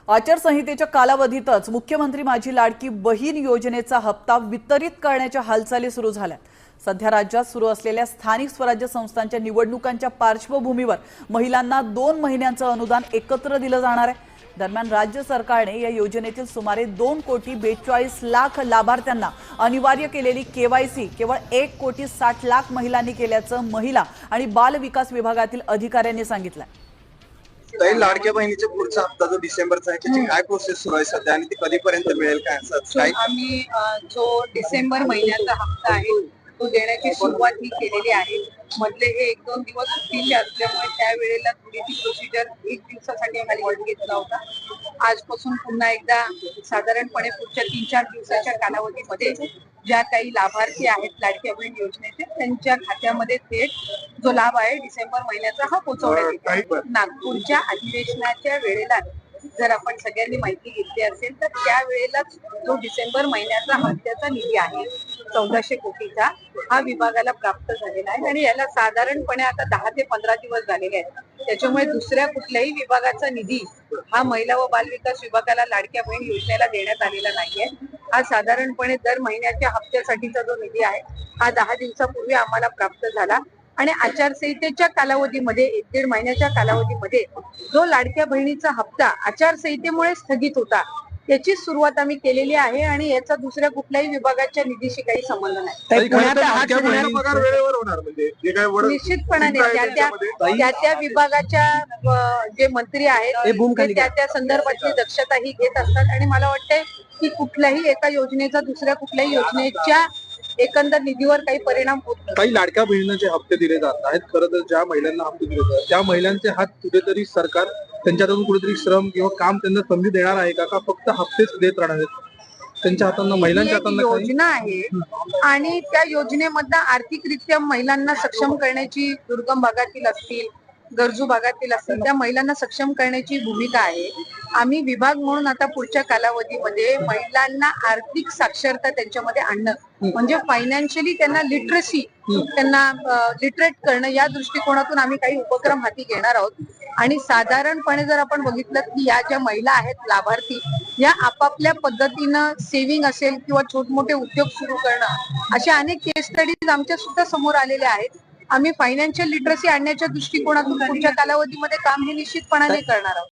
आचारसंहितेच्या कालावधीतच मुख्यमंत्री माझी लाडकी बहीण योजनेचा हप्ता वितरित करण्याच्या हालचाली सुरू झाल्या। सध्या राज्यात सुरू असलेल्या स्थानिक स्वराज्य संस्थांच्या निवडणुकांच्या पार्श्वभूमीवर महिलांना 2 महिन्यांचं अनुदान एकत्र दिलं जाणार आहे। दरम्यान राज्य सरकारने या योजनेतील सुमारे 2,42,00,000 लाभार्थ्यांना अनिवार्य केलेली केवायसी केवळ 1,60,00,000 महिलांनी केल्याचं महिला आणि बाल विकास विभागातील अधिकाऱ्यांनी सांगितलं। लाडक्या बहिणीचा पुढचा हप्ता जो डिसेंबरचा आहे त्याची काय प्रोसेस सुरू आहे सध्या आणि ती कधीपर्यंत मिळेल काय असं आम्ही जो डिसेंबर महिन्याचा हप्ता आहे तो देण्याची सुरुवात ही केलेली आहे। मधले हे 1-2 दिवस सुट्टीचे असल्यामुळे त्यावेळेला थोडी ती प्रोसिजर 1 दिवसासाठी आम्ही घेतला होता। आजपासून पुन्हा एकदा साधारणपणे पुढच्या 3-4 दिवसाच्या कालावधीमध्ये ज्या काही लाभार्थी आहेत लाडक्या बहीण योजनेचे त्यांच्या खात्यामध्ये थेट जो लाभ आहे डिसेंबर महिन्याचा हा पोहोचवण्यात येईल। नागपूरच्या अधिवेशनाच्या वेळेला जर आपण सगळ्यांनी माहिती घेतली असेल तर त्यावेळेलाच जो डिसेंबर महिन्याचा हप्त्याचा निधी आहे 1400 कोटीचा हा विभागाला प्राप्त झालेला आहे आणि याला साधारणपणे आता 10 ते 15 दिवस झालेले आहेत। त्याच्यामुळे दुसऱ्या कुठल्याही विभागाचा निधी हा महिला व बाल विकास विभागाला लाडक्या बहीण योजनेला देण्यात आलेला नाहीये। हा साधारणपणे दर महिन्याच्या हप्त्यासाठीचा जो निधी आहे हा 10 दिवसापूर्वी आम्हाला प्राप्त झाला आणि आचारसंहितेच्या कालावधीमध्ये 1-1.5 महिन्याच्या कालावधीमध्ये जो लाडक्या बहिणीचा हप्ता आचारसंहितेमुळे स्थगित होता त्याची सुरुवात आम्ही केलेली आहे आणि याचा दुसऱ्या कुठल्याही विभागाच्या निधीशी काही संबंध नाही। निश्चितपणाने त्या विभागाच्या जे मंत्री आहेत त्या संदर्भातली दक्षता ही घेत असतात आणि मला वाटतंय की कुठल्याही एका योजनेचा दुसऱ्या कुठल्याही योजनेच्या एकंदर निधीवर काही परिणाम होत नाही। काही लाडक्या बहिणींचे हप्ते दिले जात आहेत। खरं तर ज्या महिलांना हप्ते दिले जातात त्या महिलांचे हात कुठेतरी सरकार त्यांच्यातून कुठेतरी श्रम किंवा काम त्यांना संधी देणार आहे का फक्त हप्तेच देत राहणार आहेत त्यांच्या हातांना महिलांच्या हातांना योजना आहे आणि त्या योजनेमधनं आर्थिकरित्या महिलांना सक्षम करण्याची दुर्गम भागातील असतील गरजू भागातील असतील त्या महिलांना सक्षम करण्याची भूमिका आहे। आम्ही विभाग म्हणून आता पुढच्या कालावधीमध्ये महिलांना आर्थिक साक्षरता त्यांच्यामध्ये आणणं म्हणजे फायनान्शियली त्यांना लिटरसी त्यांना लिटरेट करणं या दृष्टिकोनातून आम्ही काही उपक्रम हाती घेणार आहोत आणि साधारणपणे जर आपण बघितलं की या ज्या महिला आहेत लाभार्थी या आपापल्या पद्धतीनं सेव्हिंग असेल किंवा छोटमोठे उद्योग सुरू करणं अशा अनेक केस स्टडीज आमच्या सुद्धा समोर आलेल्या आहेत। आम्ही फायनान्शियल लिटरसी आणण्याच्या दृष्टिकोनातून पुढच्या कालावधीमध्ये काम हे निश्चितपणाने करणार आहोत।